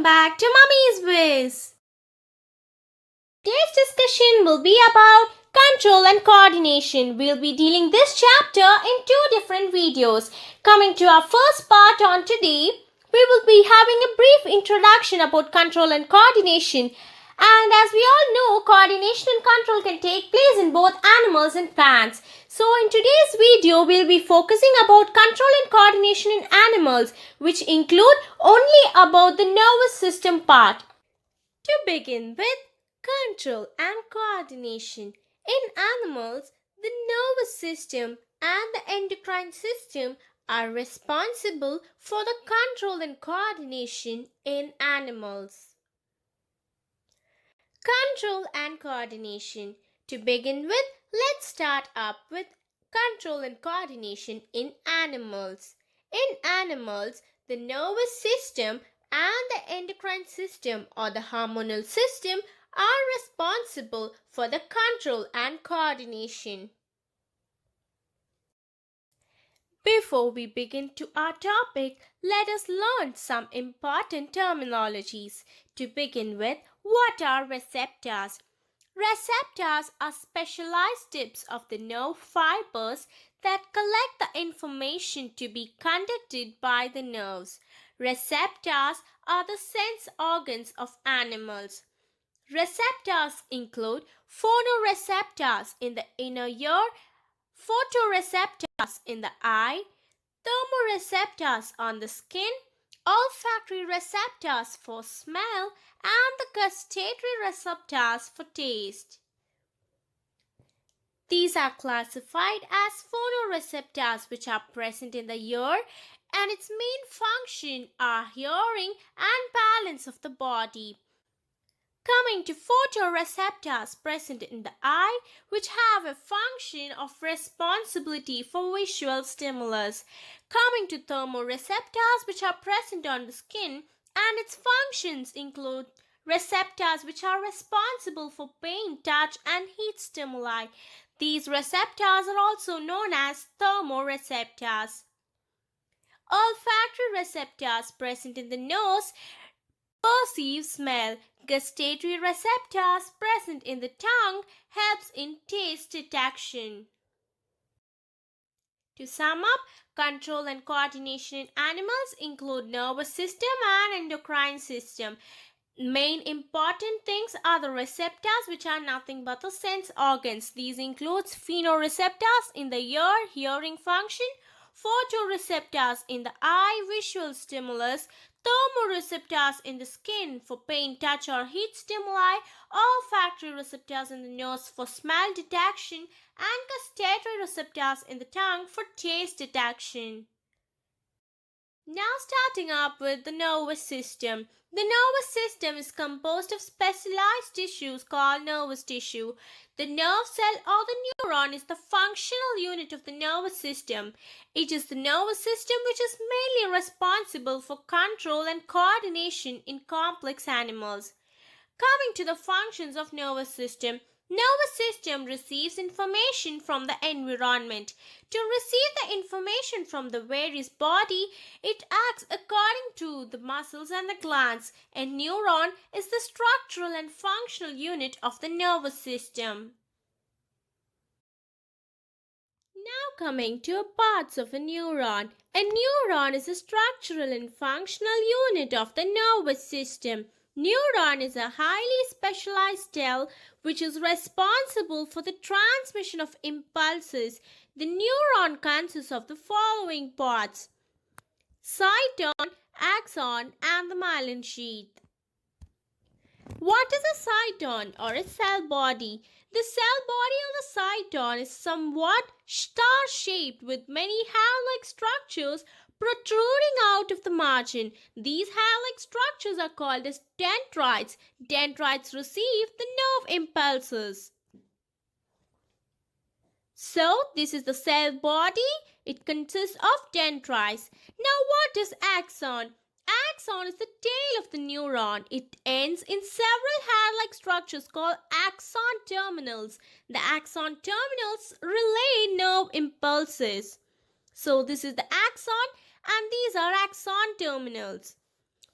back to Mummy's Whiz. Today's discussion will be about control and coordination. We'll be dealing this chapter in two different videos. Coming to our first part on today, we will be having a brief introduction about control and coordination. And as we all know, coordination and control can take place in both animals and plants. So in today's video, we'll be focusing about control and coordination in animals, which include only about the nervous system part. To begin with, control and coordination. In animals, the nervous system and the endocrine system are responsible for the control and coordination in animals. Control and coordination. To begin with, let's start up with control and coordination in animals. In animals, the nervous system and the endocrine system or the hormonal system are responsible for the control and coordination. Before we begin to our topic, let us learn some important terminologies. To begin with, what are receptors? Receptors are specialized tips of the nerve fibers that collect the information to be conducted by the nerves. Receptors are the sense organs of animals. Receptors include phono-receptors in the inner ear, photo-receptors in the eye, thermo-receptors on the skin, olfactory-receptors for smell, and the gustatory receptors for taste. These are classified as phono-receptors, which are present in the ear, and its main function are hearing and balance of the body. Coming to photoreceptors present in the eye, which have a function of responsibility for visual stimulus. Coming to thermoreceptors, which are present on the skin, and its functions include receptors which are responsible for pain, touch, and heat stimuli. These receptors are also known as thermoreceptors. Olfactory receptors present in the nose perceive smell. Gustatory receptors present in the tongue helps in taste detection. To sum up, control and coordination in animals include nervous system and endocrine system. Main important things are the receptors, which are nothing but the sense organs. These includes phonoreceptors in the ear, hearing function, photoreceptors in the eye, visual stimulus, thermoreceptors in the skin for pain, touch, or heat stimuli, olfactory receptors in the nose for smell detection, and gustatory receptors in the tongue for taste detection. Now starting up with the nervous system. The nervous system is composed of specialized tissues called nervous tissue. The nerve cell or the neuron is the functional unit of the nervous system. It is the nervous system which is mainly responsible for control and coordination in complex animals. Coming to the functions of nervous system. Nervous system receives information from the environment. To receive the information from the various body, it acts according to the muscles and the glands. A neuron is the structural and functional unit of the nervous system. Now coming to parts of a neuron. A neuron is a structural and functional unit of the nervous system. Neuron is a highly specialized cell which is responsible for the transmission of impulses. The neuron consists of the following parts: Cyton, Axon, and the Myelin sheath. What is a cyton or a cell body? The cell body of the cyton is somewhat star-shaped with many hair-like structures protruding out of the margin. These hair-like structures are called as dendrites. Dendrites receive the nerve impulses. So, this is the cell body. It consists of dendrites. Now, what is axon? Axon is the tail of the neuron. It ends in several hair-like structures called axon terminals. The axon terminals relay nerve impulses. So, this is the axon and these are axon terminals.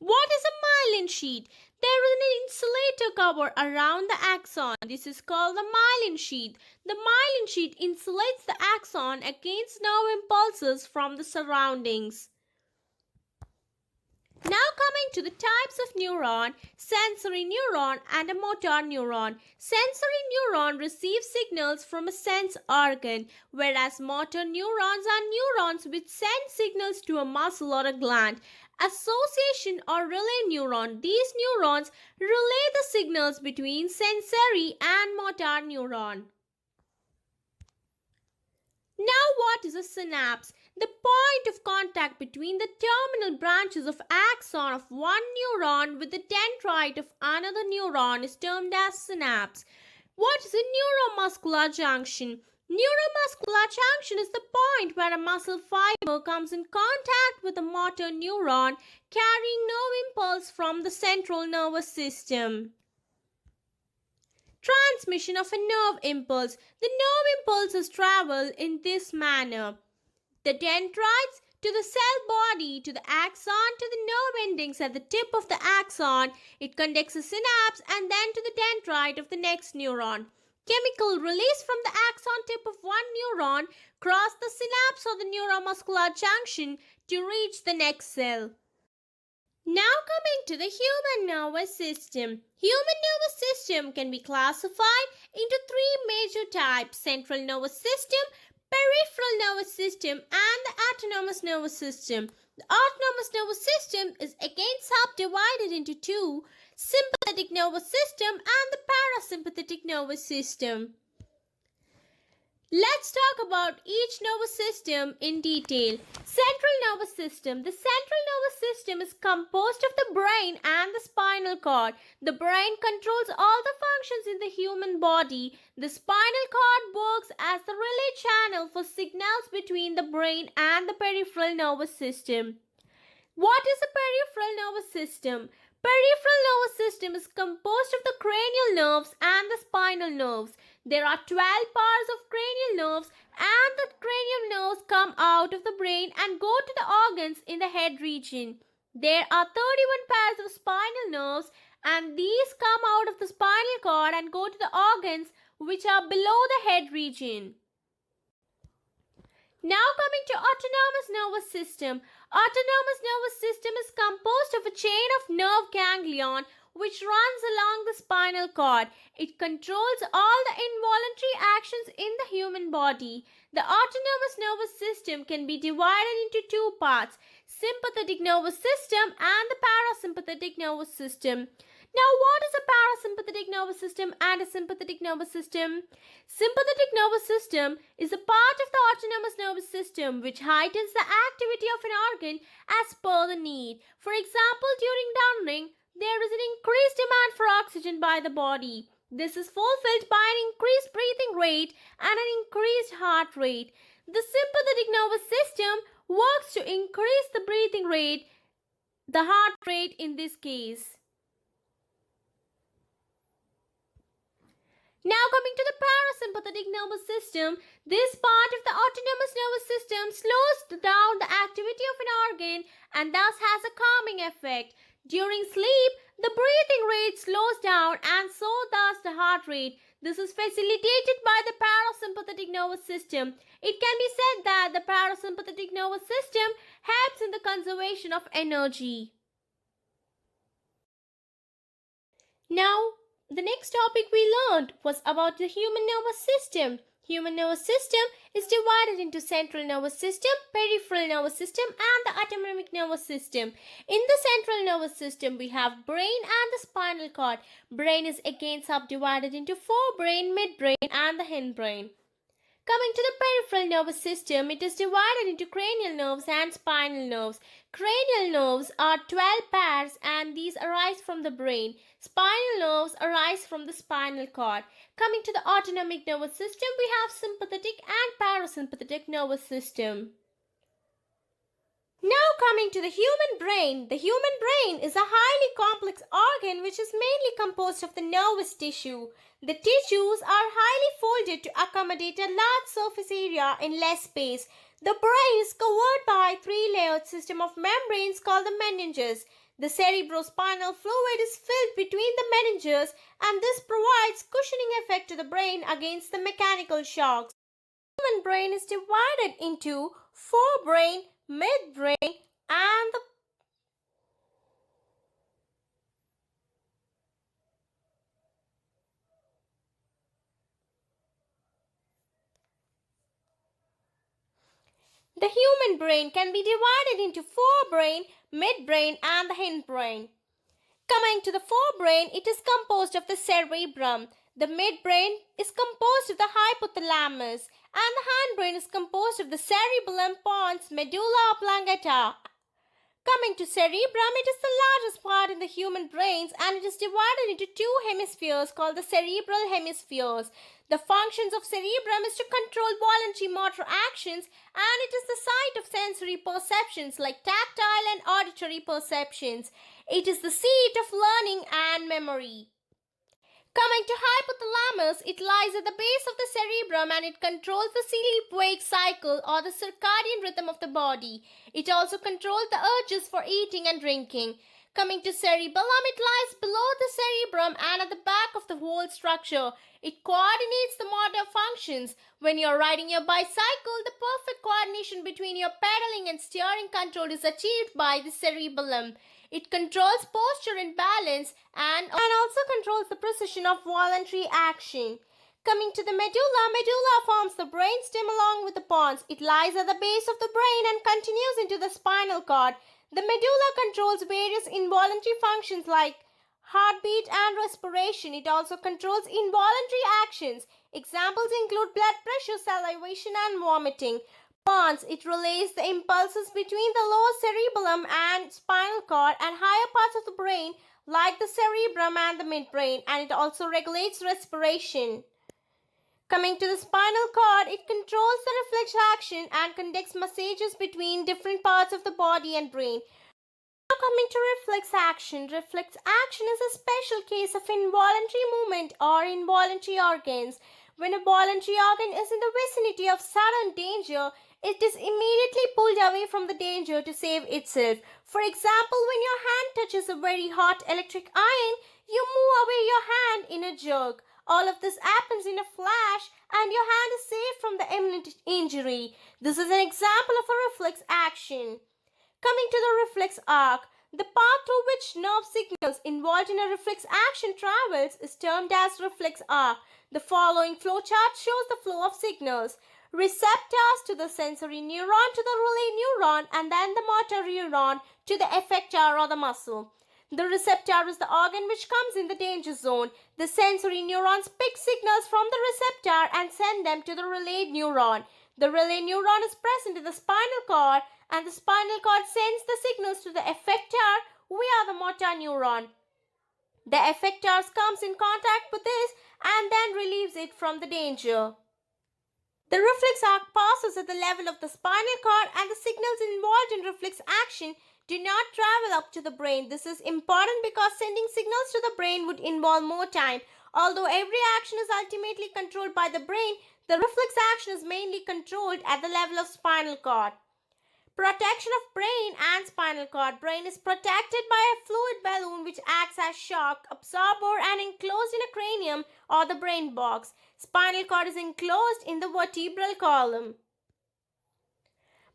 What is a myelin sheath? There is an insulator cover around the axon. This is called the myelin sheath. The myelin sheath insulates the axon against nerve impulses from the surroundings. Now coming to the types of neuron, sensory neuron and a motor neuron. Sensory neuron receives signals from a sense organ, whereas motor neurons are neurons which send signals to a muscle or a gland. Association or relay neuron. These neurons relay the signals between sensory and motor neuron. Now what is a synapse? The point of contact between the terminal branches of axon of one neuron with the dendrite of another neuron is termed as synapse. What is a neuromuscular junction? Neuromuscular junction is the point where a muscle fiber comes in contact with a motor neuron carrying nerve impulse from the central nervous system. Transmission of a nerve impulse. The nerve impulses travel in this manner. The dendrites to the cell body, to the axon, to the nerve endings at the tip of the axon. It conducts a synapse and then to the dendrite of the next neuron. Chemical release from the axon tip of one neuron cross the synapse or the neuromuscular junction to reach the next cell. Now coming to the human nervous system. Human nervous system can be classified into three major types: central nervous system, peripheral nervous system, and the autonomous nervous system. The autonomous nervous system is again subdivided into two: sympathetic nervous system and the parasympathetic nervous system. Let's talk about each nervous system in detail. Central nervous system. The central nervous system is composed of the brain and the spinal cord. The brain controls all the functions in the human body. The spinal cord works as the relay channel for signals between the brain and the peripheral nervous system. What is a peripheral nervous system? Peripheral nervous system is composed of the cranial nerves and the spinal nerves. There are 12 pairs of cranial nerves, and the cranial nerves come out of the brain and go to the organs in the head region. There are 31 pairs of spinal nerves, and these come out of the spinal cord and go to the organs which are below the head region. Now coming to autonomous nervous system. Autonomous nervous system is composed of a chain of nerve ganglion which runs along the spinal cord. It controls all the involuntary actions in the human body. The autonomous nervous system can be divided into two parts: sympathetic nervous system and the parasympathetic nervous system. Now, what is a parasympathetic nervous system and a sympathetic nervous system? Sympathetic nervous system is a part of the autonomous nervous system which heightens the activity of an organ as per the need. For example, during drowning, there is an increased demand for oxygen by the body. This is fulfilled by an increased breathing rate and an increased heart rate. The sympathetic nervous system works to increase the breathing rate, the heart rate in this case. Now coming to the parasympathetic nervous system, this part of the autonomous nervous system slows down the activity of an organ and thus has a calming effect. During sleep, the breathing rate slows down and so does the heart rate. This is facilitated by the parasympathetic nervous system. It can be said that the parasympathetic nervous system helps in the conservation of energy. Now, the next topic we learned was about the human nervous system. Human nervous system is divided into central nervous system, peripheral nervous system, and the autonomic nervous system. In the central nervous system, we have brain and the spinal cord. Brain is again subdivided into forebrain, midbrain, and the hindbrain. Coming to the peripheral nervous system, it is divided into cranial nerves and spinal nerves. Cranial nerves are 12 pairs and these arise from the brain. Spinal nerves arise from the spinal cord. Coming to the autonomic nervous system, we have sympathetic and parasympathetic nervous system. Now coming to the human brain. The human brain is a highly complex organ which is mainly composed of the nervous tissue. The tissues are highly folded to accommodate a large surface area in less space. The brain is covered by a three-layered system of membranes called the meninges. The cerebrospinal fluid is filled between the meninges, and this provides cushioning effect to the brain against the mechanical shocks. The human brain is divided into forebrain, midbrain, and the human brain can be divided into forebrain, midbrain, and the hindbrain. Coming to the forebrain, it is composed of the cerebrum. The midbrain is composed of the hypothalamus, and the hindbrain is composed of the cerebellum, pons, medulla oblongata. Coming to cerebrum, it is the largest part in the human brains, and it is divided into two hemispheres called the cerebral hemispheres. The functions of cerebrum is to control voluntary motor actions, and it is the site of sensory perceptions like tactile and auditory perceptions. It is the seat of learning and memory. Coming to hypothalamus, it lies at the base of the cerebrum and it controls the sleep-wake cycle or the circadian rhythm of the body. It also controls the urges for eating and drinking. Coming to cerebellum, it lies below the cerebrum and at the back of the whole structure. It coordinates the motor functions. When you're riding your bicycle, the perfect coordination between your pedaling and steering control is achieved by the cerebellum. It controls posture and balance and also controls the precision of voluntary action. Coming to the medulla, medulla forms the brainstem along with the pons. It lies at the base of the brain and continues into the spinal cord. The medulla controls various involuntary functions like heartbeat and respiration. It also controls involuntary actions. Examples include blood pressure, salivation, and vomiting. Pons, it relays the impulses between the lower cerebellum and spinal cord and higher parts of the brain like the cerebrum and the midbrain, and it also regulates respiration. Coming to the spinal cord, it controls the reflex action and conducts messages between different parts of the body and brain. Now coming to reflex action. Reflex action is a special case of involuntary movement or involuntary organs. When a voluntary organ is in the vicinity of sudden danger, it is immediately pulled away from the danger to save itself. For example, when your hand touches a very hot electric iron, you move away your hand in a jerk. All of this happens in a flash and your hand is saved from the imminent injury. This is an example of a reflex action. Coming to the reflex arc, the path through which nerve signals involved in a reflex action travels is termed as reflex arc. The following flowchart shows the flow of signals. Receptors to the sensory neuron to the relay neuron and then the motor neuron to the effector or the muscle. The receptor is the organ which comes in the danger zone. The sensory neurons pick signals from the receptor and send them to the relay neuron. The relay neuron is present in the spinal cord and the spinal cord sends the signals to the effector via the motor neuron. The effector comes in contact with this and then relieves it from the danger. The reflex arc passes at the level of the spinal cord and the signals involved in reflex action do not travel up to the brain. This is important because sending signals to the brain would involve more time. Although every action is ultimately controlled by the brain, the reflex action is mainly controlled at the level of spinal cord. Protection of brain and spinal cord. Brain is protected by a fluid balloon which acts as shock absorber and enclosed in a cranium or the brain box. Spinal cord is enclosed in the vertebral column.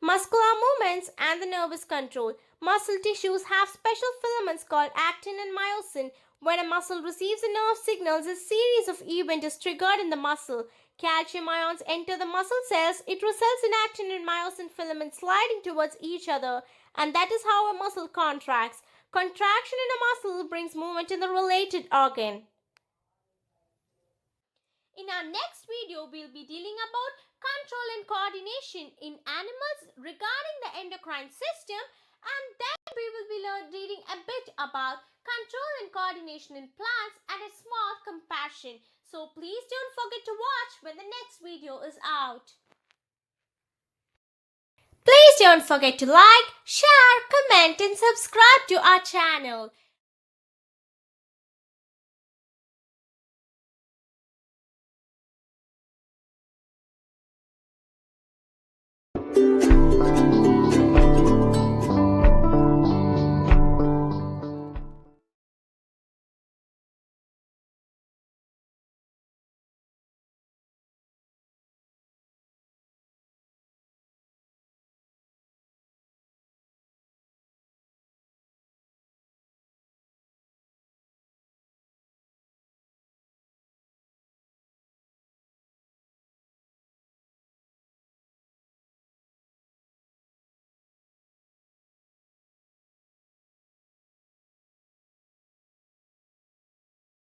Muscular movements and the nervous control. Muscle tissues have special filaments called actin and myosin. When a muscle receives a nerve signals, a series of events is triggered in the muscle. Calcium ions enter the muscle cells. It results in actin and myosin filaments sliding towards each other, and that is how a muscle contracts. Contraction in a muscle brings movement in the related organ. In our next video, we'll be dealing about control and coordination in animals regarding the endocrine system, and then we will be reading a bit about control and coordination in plants and a small comparison. So please don't forget to watch when the next video is out. Please don't forget to like, share, comment and subscribe to our channel.